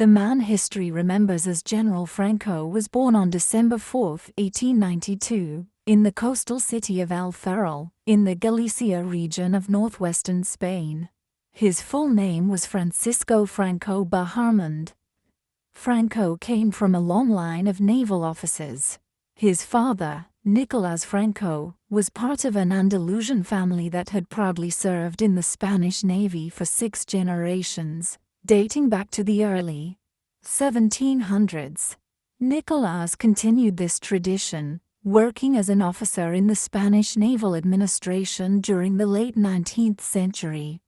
The man history remembers as General Franco was born on December 4, 1892, in the coastal city of El Ferrol, in the Galicia region of northwestern Spain. His full name was Francisco Franco Baharmond. Franco came from a long line of naval officers. His father, Nicolás Franco, was part of an Andalusian family that had proudly served in the Spanish Navy for 6 generations, dating back to the early 1700s. Nicolás continued this tradition, working as an officer in the Spanish naval administration during the late 19th century.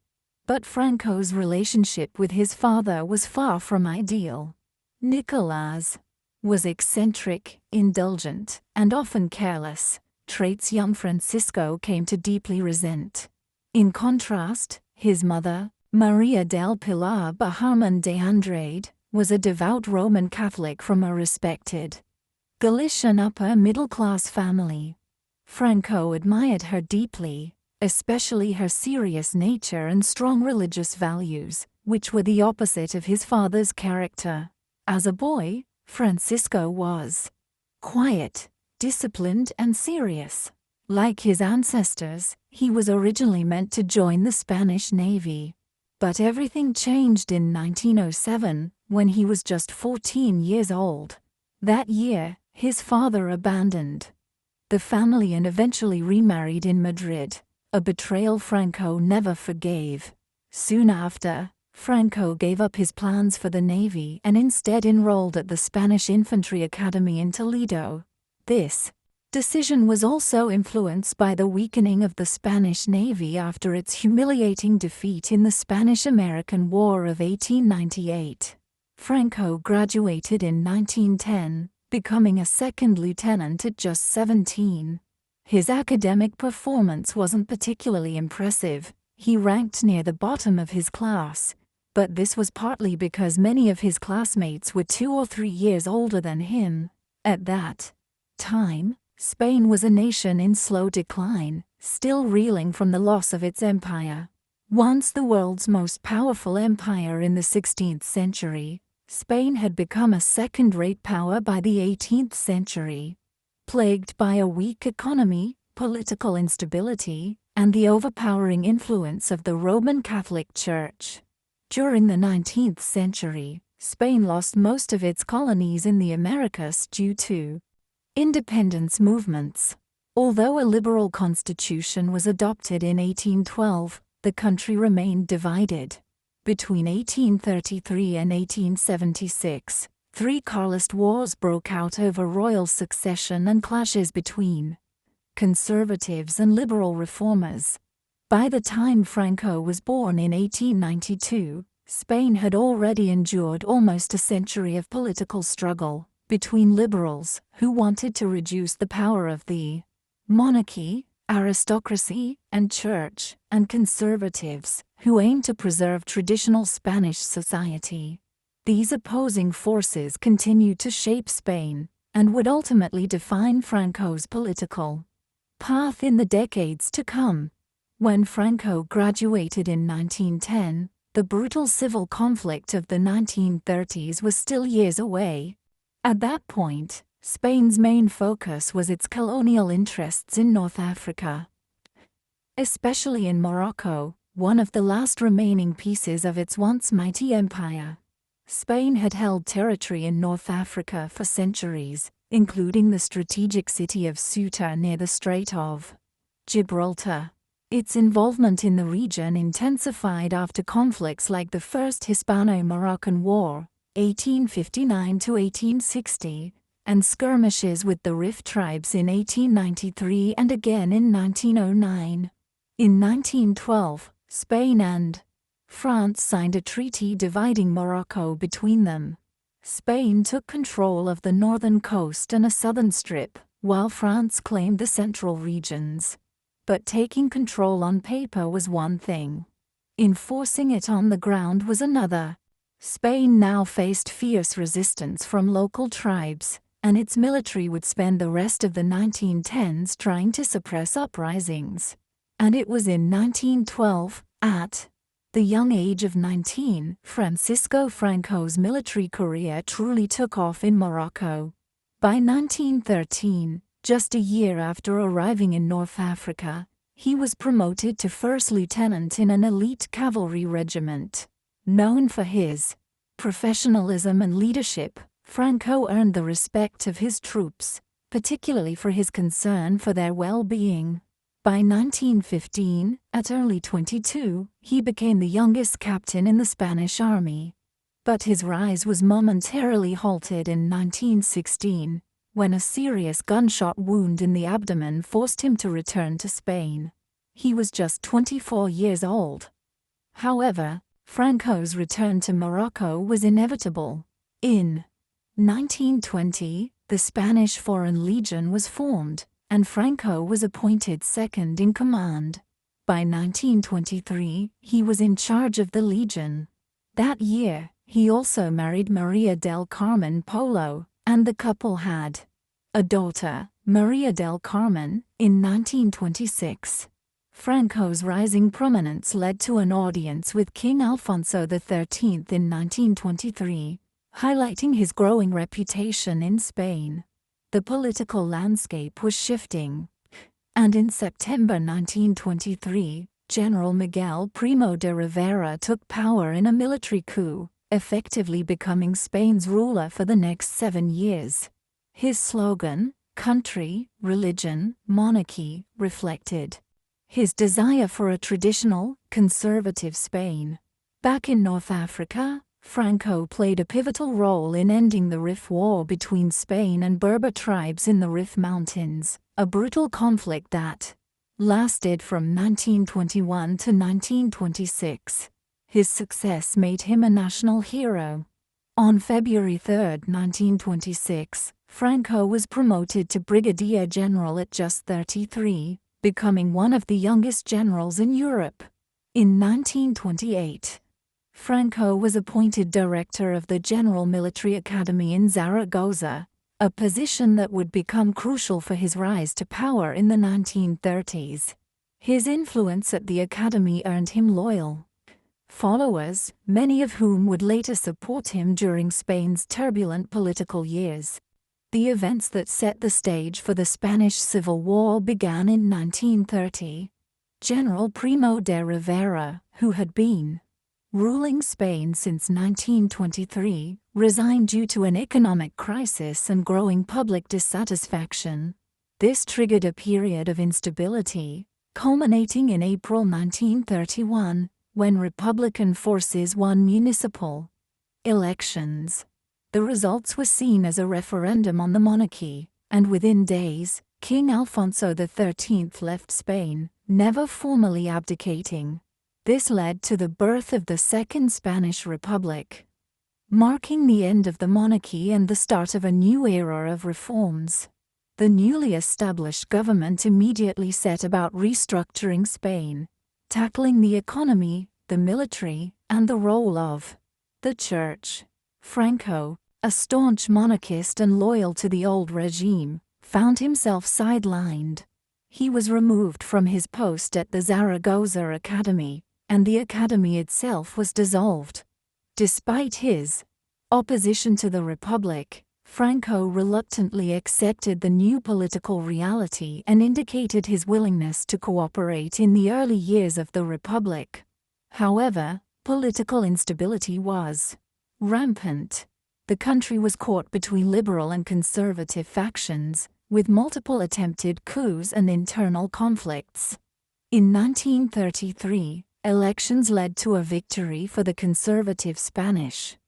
But Franco's relationship with his father was far from ideal. Nicolás was eccentric, indulgent, and often careless, traits young Francisco came to deeply resent. In contrast, his mother, María del Pilar Baharmond de Andrade, was a devout Roman Catholic from a respected Galician upper-middle-class family. Franco admired her deeply, especially her serious nature and strong religious values, which were the opposite of his father's character. As a boy, Francisco was quiet, disciplined, and serious. Like his ancestors, he was originally meant to join the Spanish Navy. But everything changed in 1907, when he was just 14 years old. That year, his father abandoned the family and eventually remarried in Madrid, a betrayal Franco never forgave. Soon after, Franco gave up his plans for the Navy and instead enrolled at the Spanish Infantry Academy in Toledo. This decision was also influenced by the weakening of the Spanish Navy after its humiliating defeat in the Spanish-American War of 1898. Franco graduated in 1910, becoming a second lieutenant at just 17. His academic performance wasn't particularly impressive. He ranked near the bottom of his class, but this was partly because many of his classmates were 2 or 3 years older than him. At that time, Spain was a nation in slow decline, still reeling from the loss of its empire. Once the world's most powerful empire in the 16th century, Spain had become a second-rate power by the 18th century. Plagued by a weak economy, political instability, and the overpowering influence of the Roman Catholic Church. During the 19th century, Spain lost most of its colonies in the Americas due to independence movements. Although a liberal constitution was adopted in 1812, the country remained divided. Between 1833 and 1876, 3 Carlist wars broke out over royal succession and clashes between conservatives and liberal reformers. By the time Franco was born in 1892, Spain had already endured almost a century of political struggle between liberals, who wanted to reduce the power of the monarchy, aristocracy, and church, and conservatives, who aimed to preserve traditional Spanish society. These opposing forces continued to shape Spain, and would ultimately define Franco's political path in the decades to come. When Franco graduated in 1910, the brutal civil conflict of the 1930s was still years away. At that point, Spain's main focus was its colonial interests in North Africa, especially in Morocco, one of the last remaining pieces of its once mighty empire. Spain had held territory in North Africa for centuries, including the strategic city of Ceuta near the Strait of Gibraltar. Its involvement in the region intensified after conflicts like the First Hispano-Moroccan War, 1859 to 1860, and skirmishes with the Rif tribes in 1893 and again in 1909. In 1912, Spain and France signed a treaty dividing Morocco between them. Spain took control of the northern coast and a southern strip, while France claimed the central regions. But taking control on paper was one thing. Enforcing it on the ground was another. Spain now faced fierce resistance from local tribes, and its military would spend the rest of the 1910s trying to suppress uprisings. And it was in 1912, at the young age of 19, Francisco Franco's military career truly took off in Morocco. By 1913, just a year after arriving in North Africa, he was promoted to first lieutenant in an elite cavalry regiment. Known for his professionalism and leadership, Franco earned the respect of his troops, particularly for his concern for their well-being. By 1915, at only 22, he became the youngest captain in the Spanish army. But his rise was momentarily halted in 1916, when a serious gunshot wound in the abdomen forced him to return to Spain. He was just 24 years old. However, Franco's return to Morocco was inevitable. In 1920, the Spanish Foreign Legion was formed, and Franco was appointed second in command. By 1923, he was in charge of the Legion. That year, he also married Maria del Carmen Polo, and the couple had a daughter, Maria del Carmen, in 1926. Franco's rising prominence led to an audience with King Alfonso XIII in 1923, highlighting his growing reputation in Spain. The political landscape was shifting, and in September 1923, General Miguel Primo de Rivera took power in a military coup, effectively becoming Spain's ruler for the next 7 years. His slogan, "Country, Religion, Monarchy," reflected his desire for a traditional, conservative Spain. Back in North Africa, Franco played a pivotal role in ending the Rif War between Spain and Berber tribes in the Rif Mountains, a brutal conflict that lasted from 1921 to 1926. His success made him a national hero. On February 3, 1926, Franco was promoted to brigadier general at just 33, becoming one of the youngest generals in Europe. In 1928, Franco was appointed director of the General Military Academy in Zaragoza, a position that would become crucial for his rise to power in the 1930s. His influence at the academy earned him loyal followers, many of whom would later support him during Spain's turbulent political years. The events that set the stage for the Spanish Civil War began in 1930. General Primo de Rivera, who had been ruling Spain since 1923, resigned due to an economic crisis and growing public dissatisfaction. This triggered a period of instability, culminating in April 1931, when Republican forces won municipal elections. The results were seen as a referendum on the monarchy, and within days, King Alfonso XIII left Spain, never formally abdicating. This led to the birth of the Second Spanish Republic, marking the end of the monarchy and the start of a new era of reforms. The newly established government immediately set about restructuring Spain, tackling the economy, the military, and the role of the church. Franco, a staunch monarchist and loyal to the old regime, found himself sidelined. He was removed from his post at the Zaragoza Academy, and the academy itself was dissolved. Despite his opposition to the Republic, Franco reluctantly accepted the new political reality and indicated his willingness to cooperate in the early years of the Republic. However, political instability was rampant. The country was caught between liberal and conservative factions, with multiple attempted coups and internal conflicts. In 1933, elections led to a victory for the conservative Spanish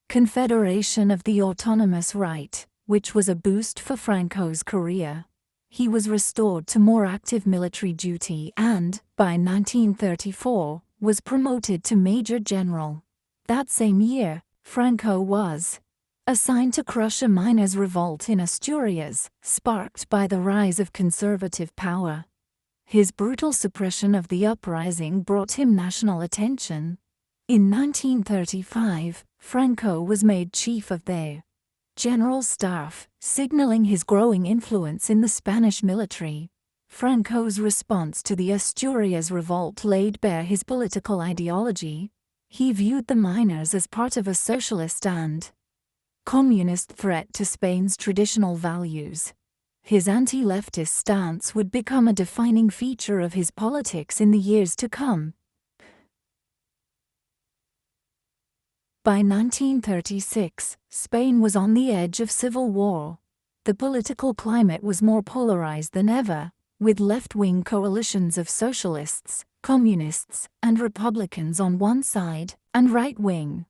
Confederation of the Autonomous Right, which was a boost for Franco's career. He was restored to more active military duty and, by 1934, was promoted to Major General. That same year, Franco was assigned to crush a miners' revolt in Asturias, sparked by the rise of conservative power. His brutal suppression of the uprising brought him national attention. In 1935, Franco was made chief of their general staff, signaling his growing influence in the Spanish military. Franco's response to the Asturias revolt laid bare his political ideology. He viewed the miners as part of a socialist and communist threat to Spain's traditional values. His anti-leftist stance would become a defining feature of his politics in the years to come. By 1936, Spain was on the edge of civil war. The political climate was more polarized than ever, with left-wing coalitions of socialists, communists, and republicans on one side, and right-wing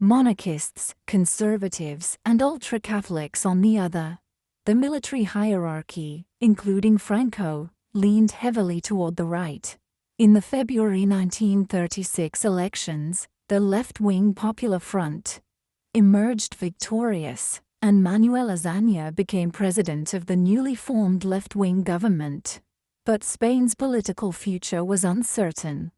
monarchists, conservatives, and ultra-Catholics on the other. The military hierarchy, including Franco, leaned heavily toward the right. In the February 1936 elections, the left-wing Popular Front emerged victorious, and Manuel Azaña became president of the newly formed left-wing government. But Spain's political future was uncertain.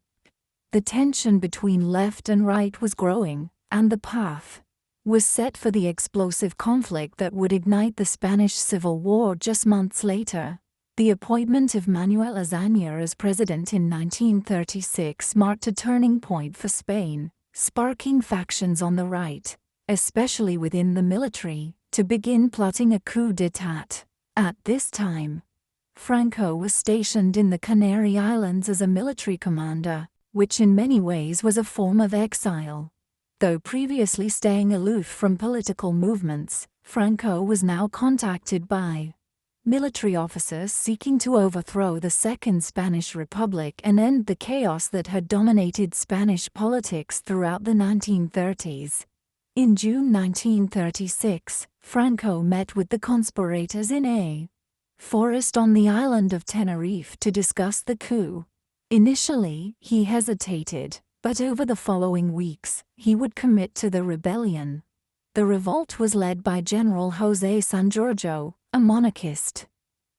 The tension between left and right was growing, and the path was set for the explosive conflict that would ignite the Spanish Civil War just months later. The appointment of Manuel Azaña as president in 1936 marked a turning point for Spain, sparking factions on the right, especially within the military, to begin plotting a coup d'état. At this time, Franco was stationed in the Canary Islands as a military commander, which in many ways was a form of exile. Though previously staying aloof from political movements, Franco was now contacted by military officers seeking to overthrow the Second Spanish Republic and end the chaos that had dominated Spanish politics throughout the 1930s. In June 1936, Franco met with the conspirators in a forest on the island of Tenerife to discuss the coup. Initially, he hesitated, but over the following weeks, he would commit to the rebellion. The revolt was led by General José Sanjurjo, a monarchist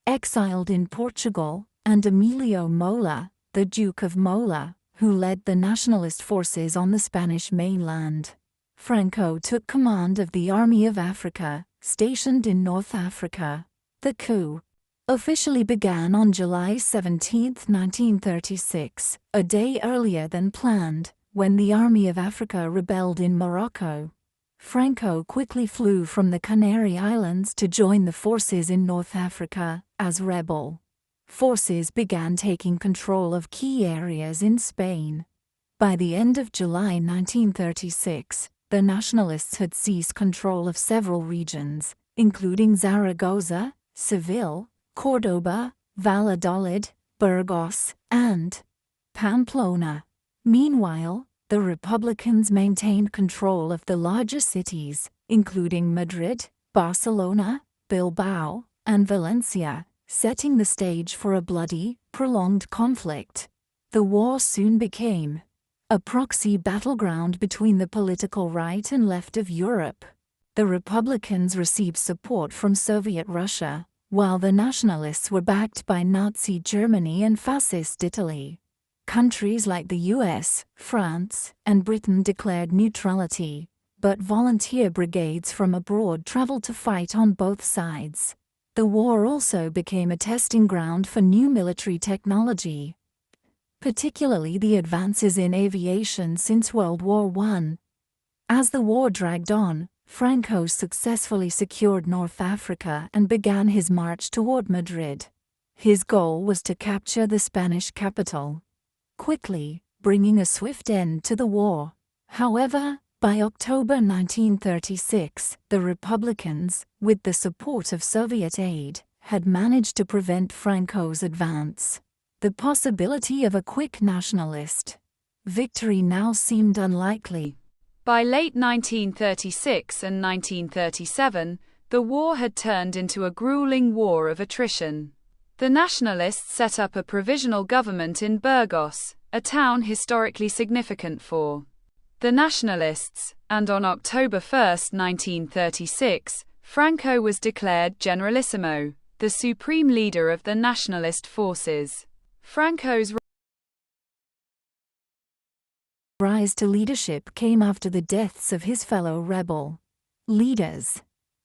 exiled in Portugal, and Emilio Mola, the Duke of Mola, who led the nationalist forces on the Spanish mainland. Franco took command of the Army of Africa, stationed in North Africa. The coup officially began on July 17, 1936, a day earlier than planned, when the Army of Africa rebelled in Morocco. Franco quickly flew from the Canary Islands to join the forces in North Africa. As rebel forces began taking control of key areas in Spain. By the end of July 1936, the nationalists had seized control of several regions, including Zaragoza, Seville, Córdoba, Valladolid, Burgos, and Pamplona. Meanwhile, the Republicans maintained control of the larger cities, including Madrid, Barcelona, Bilbao, and Valencia, setting the stage for a bloody, prolonged conflict. The war soon became a proxy battleground between the political right and left of Europe. The Republicans received support from Soviet Russia, while the nationalists were backed by Nazi Germany and fascist Italy. Countries like the US, France, and Britain declared neutrality, but volunteer brigades from abroad traveled to fight on both sides. The war also became a testing ground for new military technology, particularly the advances in aviation since World War I. As the war dragged on, Franco successfully secured North Africa and began his march toward Madrid. His goal was to capture the Spanish capital quickly, bringing a swift end to the war. However, by October 1936, the Republicans, with the support of Soviet aid, had managed to prevent Franco's advance. The possibility of a quick nationalist victory now seemed unlikely. By late 1936 and 1937, the war had turned into a grueling war of attrition. The nationalists set up a provisional government in Burgos, a town historically significant for the nationalists, and on October 1, 1936, Franco was declared Generalissimo, the supreme leader of the nationalist forces. Franco's rise to leadership came after the deaths of his fellow rebel leaders.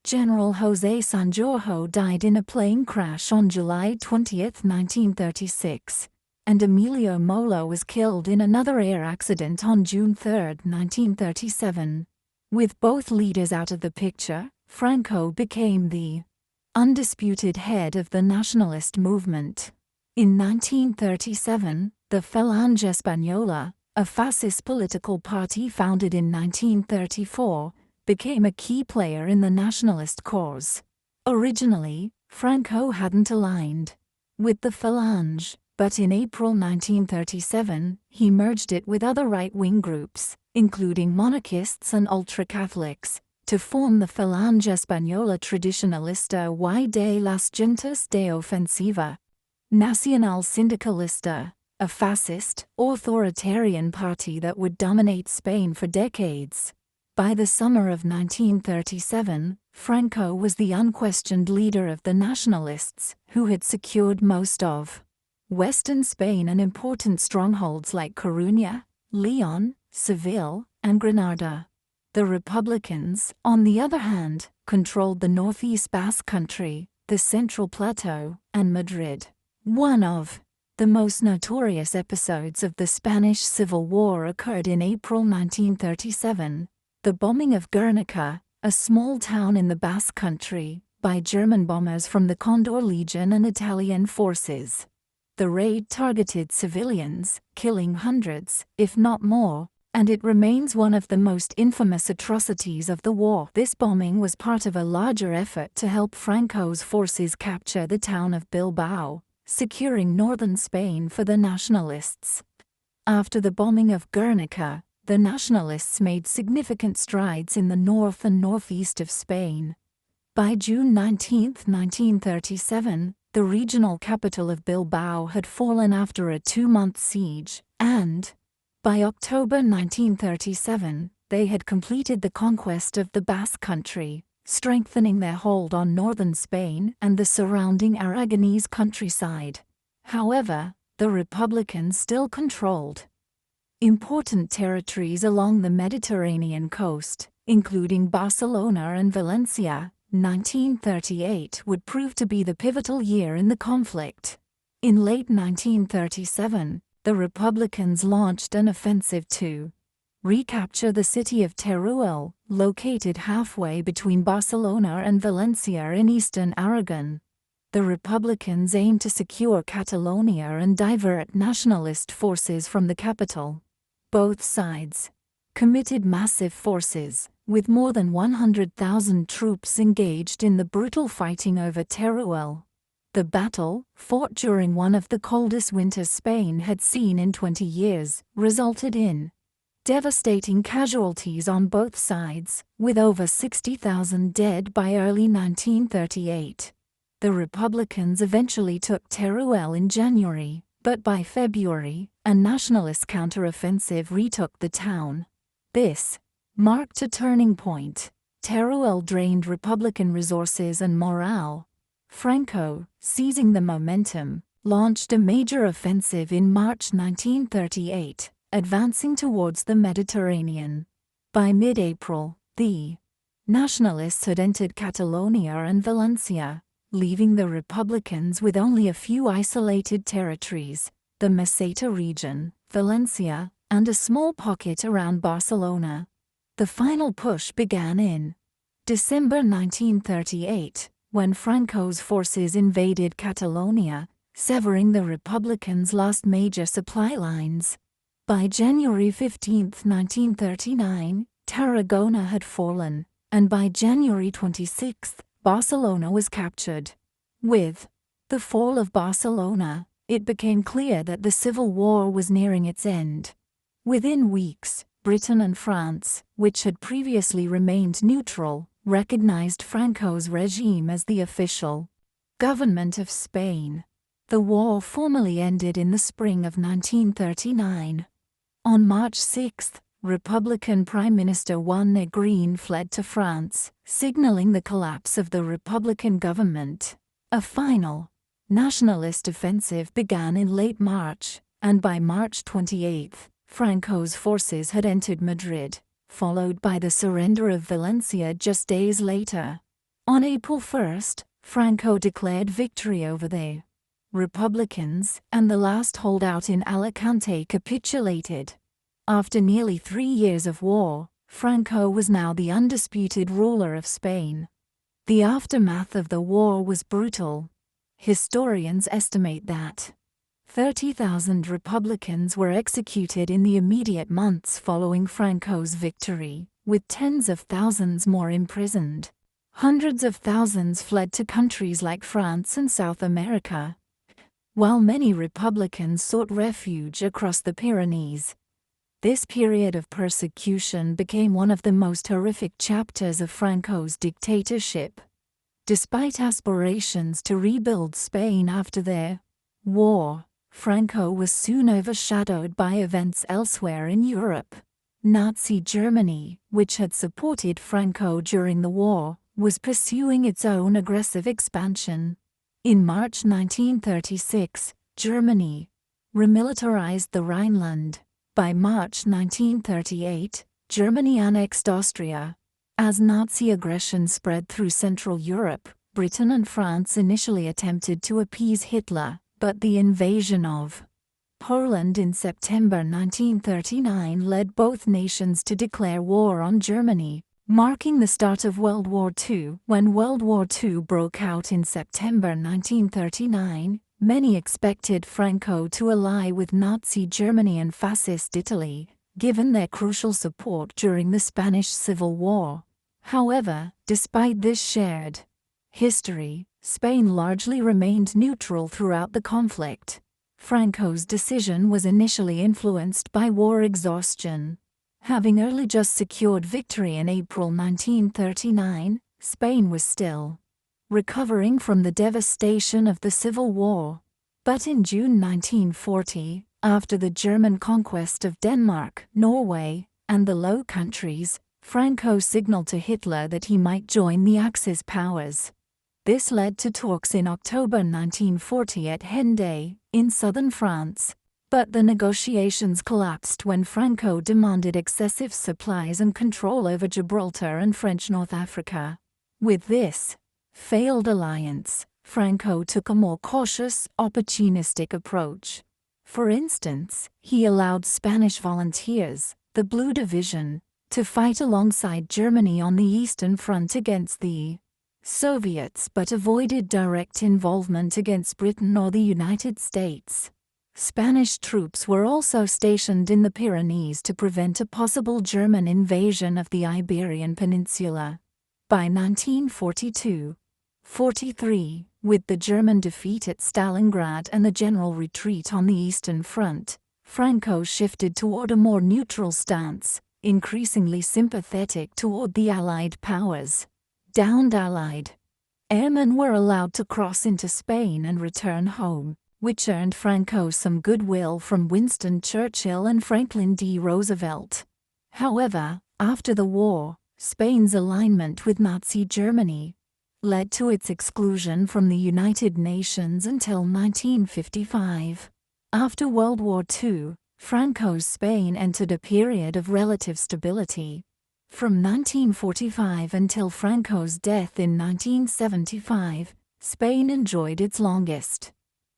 General José Sanjurjo died in a plane crash on July 20, 1936, and Emilio Mola was killed in another air accident on June 3, 1937. With both leaders out of the picture, Franco became the undisputed head of the nationalist movement. In 1937, the Falange Española, a fascist political party founded in 1934, became a key player in the nationalist cause. Originally, Franco hadn't aligned with the Falange, but in April 1937, he merged it with other right-wing groups, including monarchists and ultra-Catholics, to form the Falange Española Tradicionalista y de las Juntas de Ofensiva. Nacional Sindicalista, a fascist, authoritarian party that would dominate Spain for decades. By the summer of 1937, Franco was the unquestioned leader of the nationalists, who had secured most of Western Spain and important strongholds like Coruña, Leon, Seville, and Granada. The Republicans, on the other hand, controlled the northeast Basque Country, the Central Plateau, and Madrid. One of the most notorious episodes of the Spanish Civil War occurred in April 1937. The bombing of Guernica, a small town in the Basque Country, by German bombers from the Condor Legion and Italian forces. The raid targeted civilians, killing hundreds, if not more, and it remains one of the most infamous atrocities of the war. This bombing was part of a larger effort to help Franco's forces capture the town of Bilbao, securing northern Spain for the nationalists. After the bombing of Guernica, the nationalists made significant strides in the north and northeast of Spain. By June 19, 1937, the regional capital of Bilbao had fallen after a 2-month siege, and by October 1937, they had completed the conquest of the Basque Country, strengthening their hold on northern Spain and the surrounding Aragonese countryside. However, the Republicans still controlled important territories along the Mediterranean coast, including Barcelona and Valencia. 1938 would prove to be the pivotal year in the conflict. In late 1937, the Republicans launched an offensive to recapture the city of Teruel, located halfway between Barcelona and Valencia in eastern Aragon. The Republicans aimed to secure Catalonia and divert nationalist forces from the capital. Both sides committed massive forces, with more than 100,000 troops engaged in the brutal fighting over Teruel. The battle, fought during one of the coldest winters Spain had seen in 20 years, resulted in devastating casualties on both sides, with over 60,000 dead by early 1938. The Republicans eventually took Teruel in January, but by February, a nationalist counteroffensive retook the town. This marked a turning point. Teruel drained Republican resources and morale. Franco, seizing the momentum, launched a major offensive in March 1938, advancing towards the Mediterranean. By mid-April, the nationalists had entered Catalonia and Valencia, leaving the Republicans with only a few isolated territories, the Meseta region, Valencia, and a small pocket around Barcelona. The final push began in December 1938, when Franco's forces invaded Catalonia, severing the Republicans' last major supply lines. By January 15, 1939, Tarragona had fallen, and by January 26, Barcelona was captured. With the fall of Barcelona, it became clear that the Civil War was nearing its end. Within weeks, Britain and France, which had previously remained neutral, recognized Franco's regime as the official government of Spain. The war formally ended in the spring of 1939. On March 6, Republican Prime Minister Juan Negrín fled to France, signaling the collapse of the Republican government. A final nationalist offensive began in late March, and by March 28, Franco's forces had entered Madrid, followed by the surrender of Valencia just days later. On April 1st, Franco declared victory over the Republicans, and the last holdout in Alicante capitulated. After nearly 3 years of war, Franco was now the undisputed ruler of Spain. The aftermath of the war was brutal. Historians estimate that 30,000 Republicans were executed in the immediate months following Franco's victory, with tens of thousands more imprisoned. Hundreds of thousands fled to countries like France and South America, while many Republicans sought refuge across the Pyrenees. This period of persecution became one of the most horrific chapters of Franco's dictatorship. Despite aspirations to rebuild Spain after the war, Franco was soon overshadowed by events elsewhere in Europe. Nazi Germany, which had supported Franco during the war, was pursuing its own aggressive expansion. In March 1936, Germany remilitarized the Rhineland. By March 1938, Germany annexed Austria. As Nazi aggression spread through Central Europe, Britain and France initially attempted to appease Hitler, but the invasion of Poland in September 1939 led both nations to declare war on Germany, marking the start of World War II. When World War II broke out in September 1939, many expected Franco to ally with Nazi Germany and fascist Italy, given their crucial support during the Spanish Civil War. However, despite this shared history, Spain largely remained neutral throughout the conflict. Franco's decision was initially influenced by war exhaustion. Having only just secured victory in April 1939, Spain was still recovering from the devastation of the Civil War. But in June 1940, after the German conquest of Denmark, Norway, and the Low Countries, Franco signaled to Hitler that he might join the Axis powers. This led to talks in October 1940 at Hendaye, in southern France. But the negotiations collapsed when Franco demanded excessive supplies and control over Gibraltar and French North Africa. With this failed alliance, Franco took a more cautious, opportunistic approach. For instance, he allowed Spanish volunteers, the Blue Division, to fight alongside Germany on the Eastern Front against the Soviets but avoided direct involvement against Britain or the United States. Spanish troops were also stationed in the Pyrenees to prevent a possible German invasion of the Iberian Peninsula. By 1942-43, with the German defeat at Stalingrad and the general retreat on the Eastern Front, Franco shifted toward a more neutral stance, increasingly sympathetic toward the Allied powers. Downed Allied airmen were allowed to cross into Spain and return home, which earned Franco some goodwill from Winston Churchill and Franklin D. Roosevelt. However, after the war, Spain's alignment with Nazi Germany led to its exclusion from the United Nations until 1955. After World War II, Franco's Spain entered a period of relative stability. From 1945 until Franco's death in 1975, Spain enjoyed its longest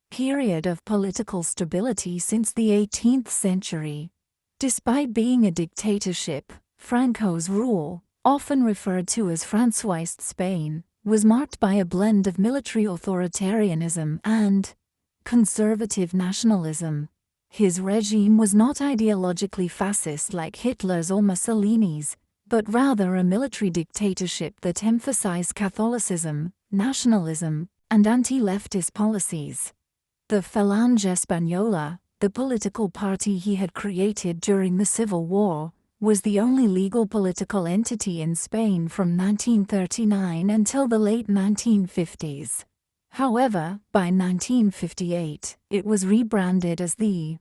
period of political stability since the 18th century. Despite being a dictatorship, Franco's rule, often referred to as Francoist Spain, was marked by a blend of military authoritarianism and conservative nationalism. His regime was not ideologically fascist like Hitler's or Mussolini's, but rather a military dictatorship that emphasized Catholicism, nationalism, and anti-leftist policies. The Falange Española, the political party he had created during the Civil War, was the only legal political entity in Spain from 1939 until the late 1950s. However, by 1958, it was rebranded as the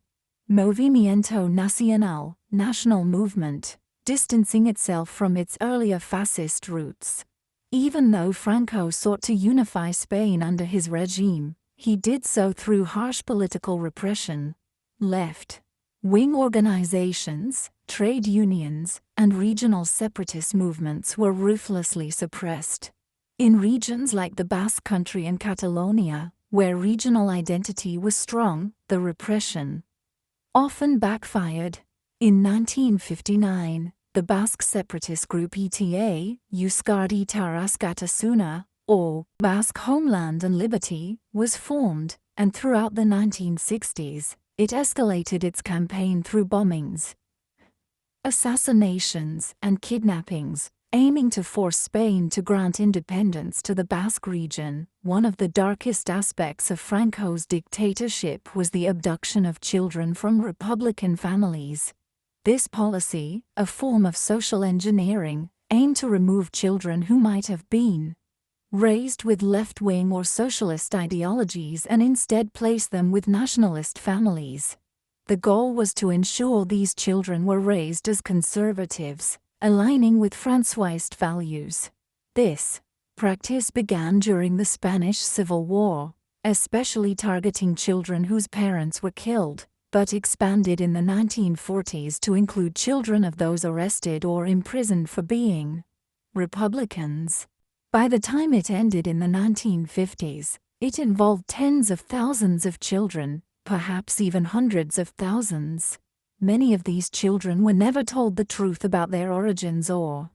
Movimiento Nacional, National Movement, distancing itself from its earlier fascist roots. Even though Franco sought to unify Spain under his regime, he did so through harsh political repression. Left-wing organizations, trade unions, and regional separatist movements were ruthlessly suppressed. In regions like the Basque Country and Catalonia, where regional identity was strong, the repression often backfired. In 1959, the Basque separatist group ETA, Euskadi Taraskatasuna, or Basque Homeland and Liberty, was formed, and throughout the 1960s, it escalated its campaign through bombings, assassinations, and kidnappings, aiming to force Spain to grant independence to the Basque region. One of the darkest aspects of Franco's dictatorship was the abduction of children from Republican families. This policy, a form of social engineering, aimed to remove children who might have been raised with left-wing or socialist ideologies and instead place them with nationalist families. The goal was to ensure these children were raised as conservatives, aligning with Francoist values. This practice began during the Spanish Civil War, especially targeting children whose parents were killed, but expanded in the 1940s to include children of those arrested or imprisoned for being Republicans. By the time it ended in the 1950s, it involved tens of thousands of children, perhaps even hundreds of thousands. Many of these children were never told the truth about their origins or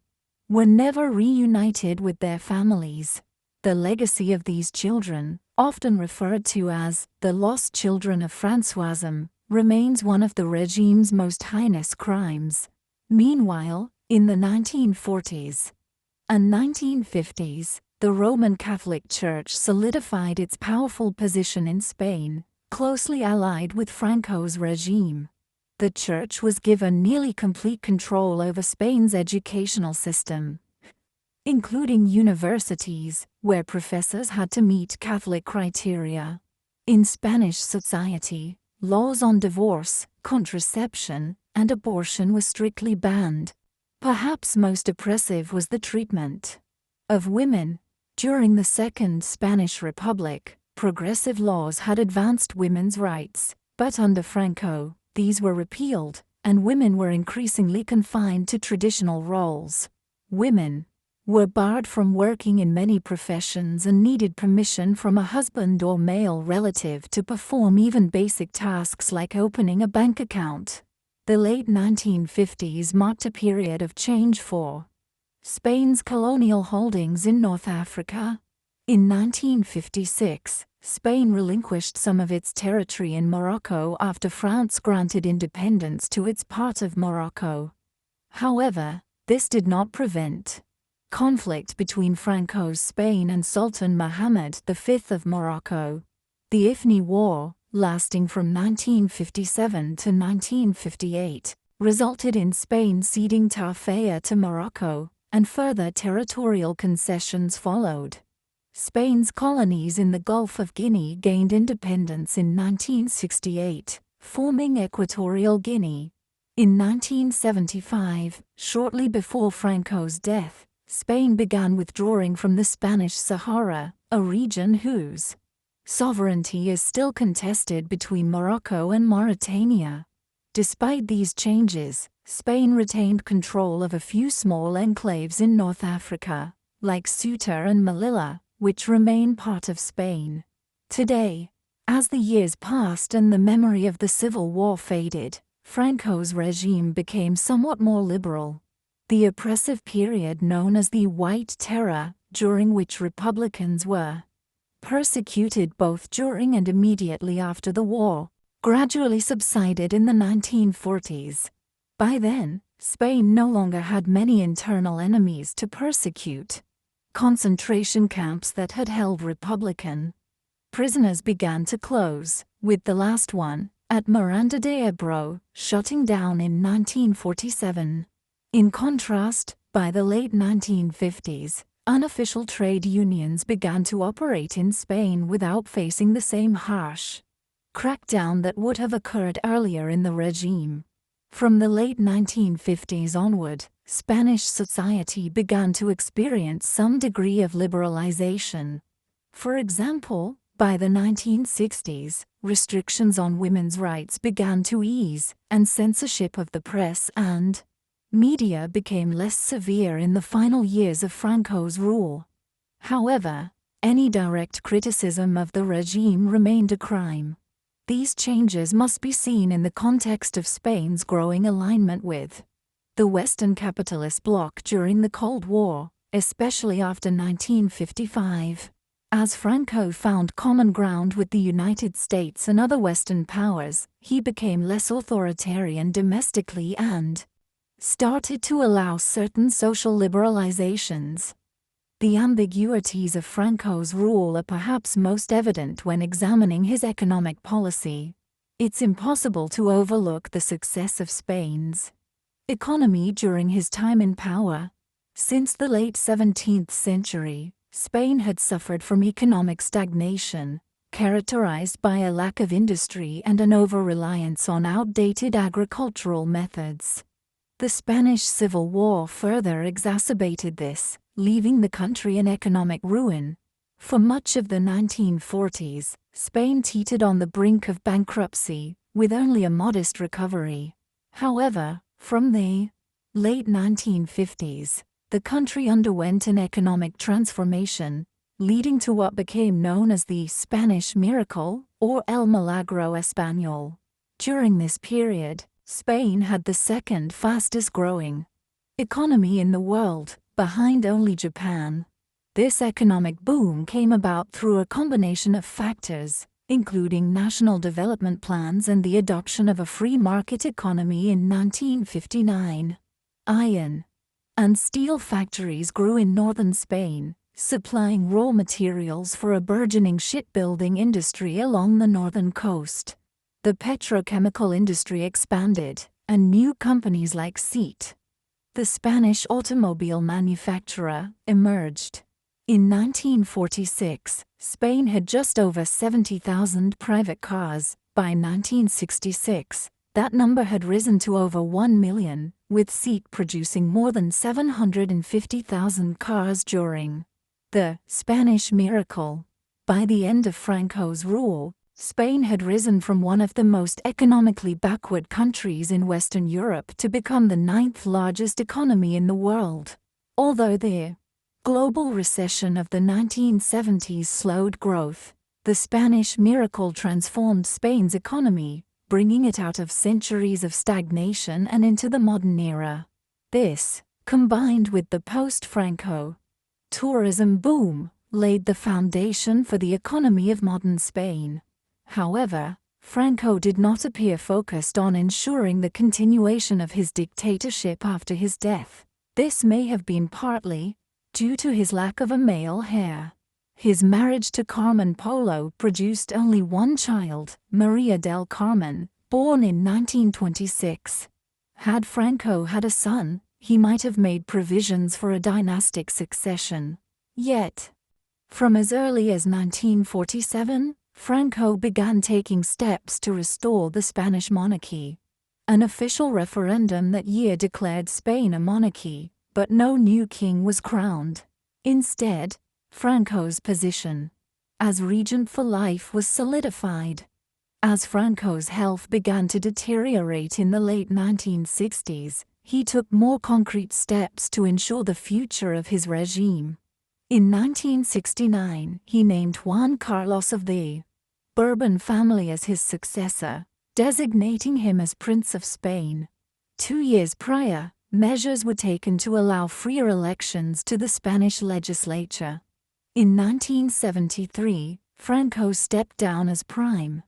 were never reunited with their families. The legacy of these children, often referred to as the lost children of Francoism, remains one of the regime's most heinous crimes. Meanwhile, in the 1940s and 1950s, the Roman Catholic Church solidified its powerful position in Spain, closely allied with Franco's regime. The Church was given nearly complete control over Spain's educational system, including universities, where professors had to meet Catholic criteria. In Spanish society, laws on divorce, contraception, and abortion were strictly banned. Perhaps most oppressive was the treatment of women. During the Second Spanish Republic, progressive laws had advanced women's rights, but under Franco, these were repealed, and women were increasingly confined to traditional roles. Women were barred from working in many professions and needed permission from a husband or male relative to perform even basic tasks like opening a bank account. The late 1950s marked a period of change for Spain's colonial holdings in North Africa. In 1956, Spain relinquished some of its territory in Morocco after France granted independence to its part of Morocco. However, this did not prevent conflict between Franco's Spain and Sultan Mohammed V of Morocco. The Ifni War, lasting from 1957 to 1958, resulted in Spain ceding Tafaya to Morocco, and further territorial concessions followed. Spain's colonies in the Gulf of Guinea gained independence in 1968, forming Equatorial Guinea. In 1975, shortly before Franco's death, Spain began withdrawing from the Spanish Sahara, a region whose sovereignty is still contested between Morocco and Mauritania. Despite these changes, Spain retained control of a few small enclaves in North Africa, like Ceuta and Melilla, which remain part of Spain. Today, as the years passed and the memory of the Civil War faded, Franco's regime became somewhat more liberal. The oppressive period known as the White Terror, during which Republicans were persecuted both during and immediately after the war, gradually subsided in the 1940s. By then, Spain no longer had many internal enemies to persecute. Concentration camps that had held Republican prisoners began to close, with the last one, at Miranda de Ebro, shutting down in 1947. In contrast, by the late 1950s, unofficial trade unions began to operate in Spain without facing the same harsh crackdown that would have occurred earlier in the regime. From the late 1950s onward, Spanish society began to experience some degree of liberalization. For example, by the 1960s, restrictions on women's rights began to ease, and censorship of the press and media became less severe in the final years of Franco's rule. However, any direct criticism of the regime remained a crime. These changes must be seen in the context of Spain's growing alignment with the Western capitalist bloc during the Cold War, especially after 1955. As Franco found common ground with the United States and other Western powers, he became less authoritarian domestically and started to allow certain social liberalizations. The ambiguities of Franco's rule are perhaps most evident when examining his economic policy. It's impossible to overlook the success of Spain's economy during his time in power. Since the late 17th century, Spain had suffered from economic stagnation, characterized by a lack of industry and an over-reliance on outdated agricultural methods. The Spanish Civil War further exacerbated this, leaving the country in economic ruin. For much of the 1940s, Spain teetered on the brink of bankruptcy, with only a modest recovery. However, from the late 1950s, the country underwent an economic transformation, leading to what became known as the Spanish Miracle, or El Milagro Español. During this period, Spain had the second fastest growing economy in the world, behind only Japan. This economic boom came about through a combination of factors, including national development plans and the adoption of a free market economy in 1959. Iron and steel factories grew in northern Spain, supplying raw materials for a burgeoning shipbuilding industry along the northern coast. The petrochemical industry expanded, and new companies like SEAT, the Spanish automobile manufacturer, emerged. In 1946, Spain had just over 70,000 private cars. By 1966, that number had risen to over 1 million, with SEAT producing more than 750,000 cars during the Spanish Miracle. By the end of Franco's rule, Spain had risen from one of the most economically backward countries in Western Europe to become the 9th largest economy in the world. Although the global recession of the 1970s slowed growth, the Spanish Miracle transformed Spain's economy, bringing it out of centuries of stagnation and into the modern era. This, combined with the post-Franco tourism boom, laid the foundation for the economy of modern Spain. However, Franco did not appear focused on ensuring the continuation of his dictatorship after his death. This may have been partly due to his lack of a male heir. His marriage to Carmen Polo produced only one child, Maria del Carmen, born in 1926. Had Franco had a son, he might have made provisions for a dynastic succession. Yet, from as early as 1947, Franco began taking steps to restore the Spanish monarchy. An official referendum that year declared Spain a monarchy, but no new king was crowned. Instead, Franco's position as regent for life was solidified. As Franco's health began to deteriorate in the late 1960s, he took more concrete steps to ensure the future of his regime. In 1969, he named Juan Carlos of the Bourbon family as his successor, designating him as Prince of Spain. 2 years prior, measures were taken to allow freer elections to the Spanish legislature. In 1973, Franco stepped down as prime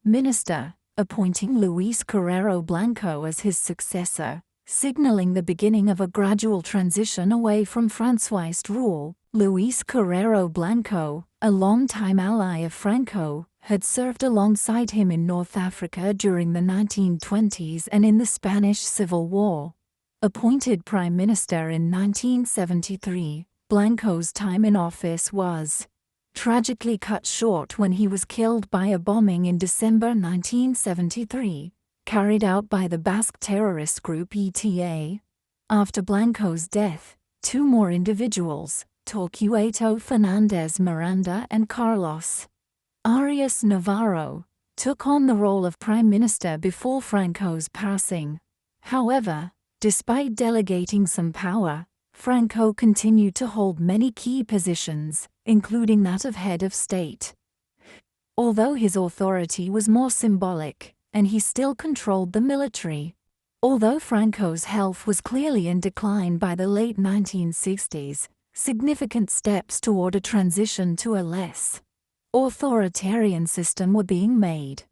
minister, appointing Luis Carrero Blanco as his successor, signaling the beginning of a gradual transition away from Francoist rule. Luis Carrero Blanco, a longtime ally of Franco, had served alongside him in North Africa during the 1920s and in the Spanish Civil War. Appointed prime minister in 1973, Blanco's time in office was tragically cut short when he was killed by a bombing in December 1973, carried out by the Basque terrorist group ETA. After Blanco's death, 2 more individuals, Torquato Fernández Miranda and Carlos Arias Navarro, took on the role of prime minister before Franco's passing. However, despite delegating some power, Franco continued to hold many key positions, including that of head of state. Although his authority was more symbolic, and he still controlled the military. Although Franco's health was clearly in decline by the late 1960s, significant steps toward a transition to a less authoritarian system were being made.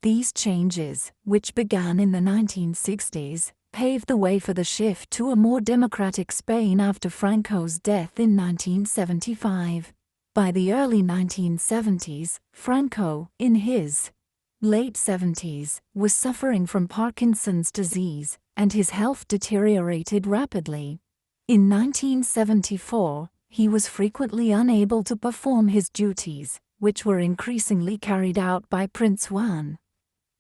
These changes, which began in the 1960s, paved the way for the shift to a more democratic Spain after Franco's death in 1975. By the early 1970s, Franco, in his late 70s, was suffering from Parkinson's disease, and his health deteriorated rapidly. In 1974, he was frequently unable to perform his duties, which were increasingly carried out by Prince Juan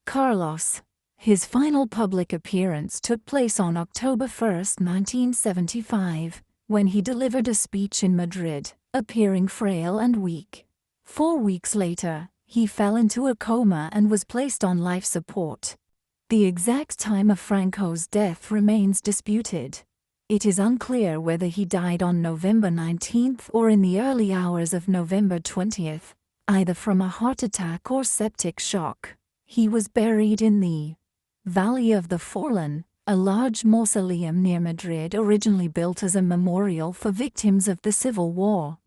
Carlos. His final public appearance took place on October 1, 1975, when he delivered a speech in Madrid, appearing frail and weak. 4 weeks later, he fell into a coma and was placed on life support. The exact time of Franco's death remains disputed. It is unclear whether he died on November 19 or in the early hours of November 20, either from a heart attack or septic shock. He was buried in the Valley of the Fallen, a large mausoleum near Madrid originally built as a memorial for victims of the Civil War.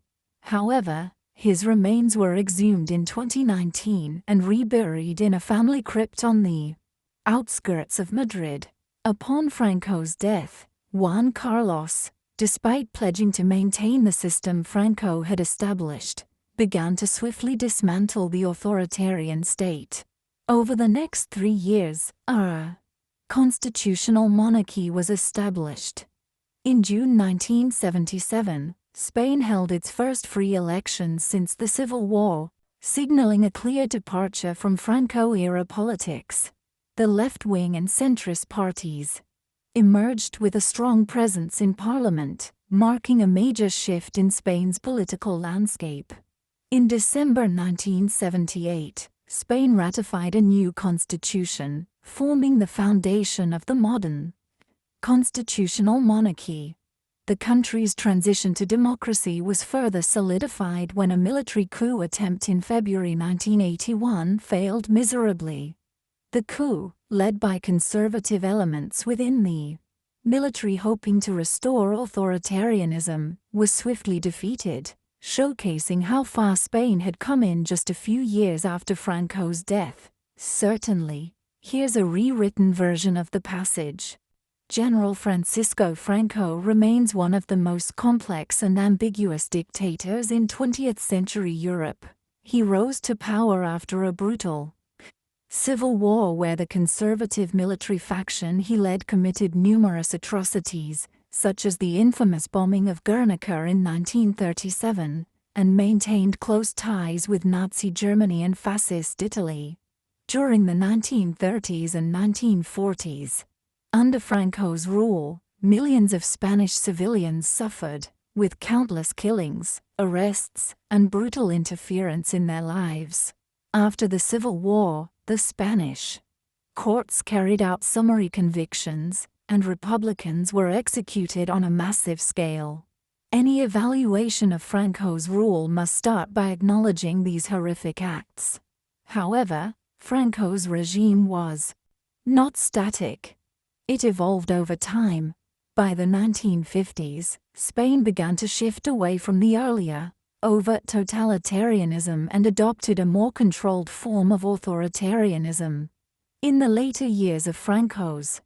However, his remains were exhumed in 2019 and reburied in a family crypt on the outskirts of Madrid. Upon Franco's death, Juan Carlos, despite pledging to maintain the system Franco had established, began to swiftly dismantle the authoritarian state. Over the next 3 years, a constitutional monarchy was established. In June 1977, Spain held its first free elections since the Civil War, signaling a clear departure from Franco-era politics. The left-wing and centrist parties emerged with a strong presence in parliament, marking a major shift in Spain's political landscape. In December 1978, Spain ratified a new constitution, forming the foundation of the modern constitutional monarchy. The country's transition to democracy was further solidified when a military coup attempt in February 1981 failed miserably. The coup, led by conservative elements within the military hoping to restore authoritarianism, was swiftly defeated, showcasing how far Spain had come in just a few years after Franco's death. Certainly, here's a rewritten version of the passage. General Francisco Franco remains one of the most complex and ambiguous dictators in 20th century Europe. He rose to power after a brutal civil war where the conservative military faction he led committed numerous atrocities, such as the infamous bombing of Guernica in 1937, and maintained close ties with Nazi Germany and fascist Italy. During the 1930s and 1940s, under Franco's rule, millions of Spanish civilians suffered, with countless killings, arrests, and brutal interference in their lives. After the Civil War, the Spanish courts carried out summary convictions, and Republicans were executed on a massive scale. Any evaluation of Franco's rule must start by acknowledging these horrific acts. However, Franco's regime was not static. It evolved over time. By the 1950s, Spain began to shift away from the earlier, overt totalitarianism and adopted a more controlled form of authoritarianism. In the later years of Franco's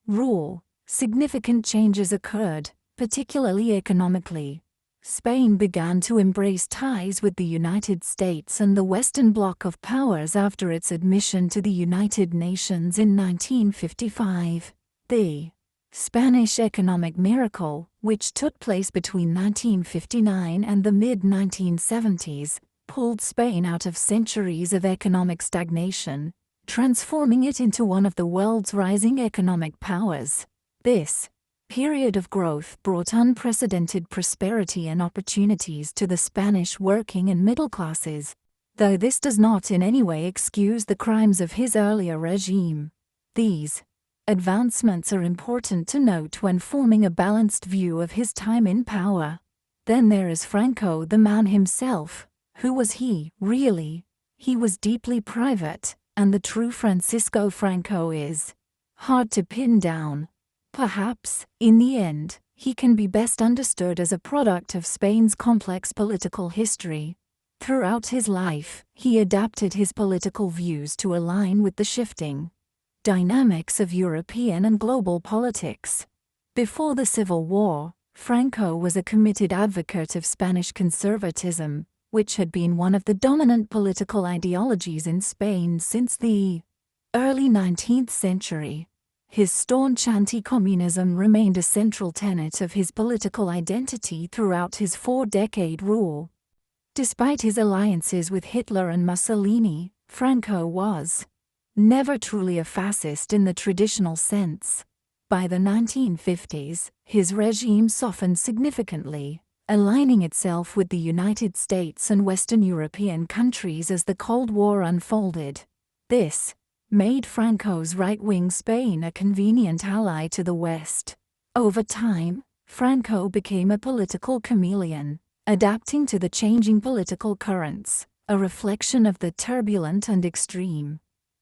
rule, significant changes occurred, particularly economically. Spain began to embrace ties with the United States and the Western Bloc of powers after its admission to the United Nations in 1955. The Spanish economic miracle, which took place between 1959 and the mid-1970s, pulled Spain out of centuries of economic stagnation, transforming it into one of the world's rising economic powers. This period of growth brought unprecedented prosperity and opportunities to the Spanish working and middle classes, though this does not in any way excuse the crimes of his earlier regime. These advancements are important to note when forming a balanced view of his time in power. Then there is Franco, the man himself. Who was he, really? He was deeply private, and the true Francisco Franco is hard to pin down. Perhaps, in the end, he can be best understood as a product of Spain's complex political history. Throughout his life, he adapted his political views to align with the shifting dynamics of European and global politics. Before the Civil War, Franco was a committed advocate of Spanish conservatism, which had been one of the dominant political ideologies in Spain since the early 19th century. His staunch anti-communism remained a central tenet of his political identity throughout his 4-decade rule. Despite his alliances with Hitler and Mussolini, Franco was never truly a fascist in the traditional sense. By the 1950s, his regime softened significantly, aligning itself with the United States and Western European countries as the Cold War unfolded. This made Franco's right-wing Spain a convenient ally to the West. Over time, Franco became a political chameleon, adapting to the changing political currents, a reflection of the turbulent and extreme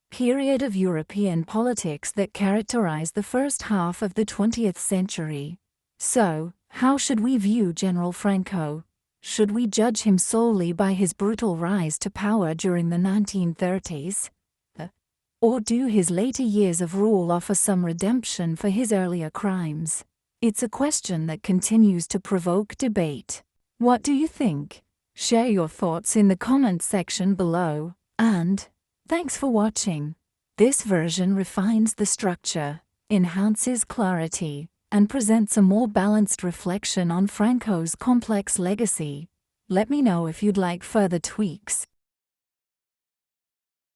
period of European politics that characterized the first half of the 20th century. So, how should we view General Franco? Should we judge him solely by his brutal rise to power during the 1930s? Or do his later years of rule offer some redemption for his earlier crimes? It's a question that continues to provoke debate. What do you think? Share your thoughts in the comments section below, and thanks for watching. This version refines the structure, enhances clarity, and presents a more balanced reflection on Franco's complex legacy. Let me know if you'd like further tweaks.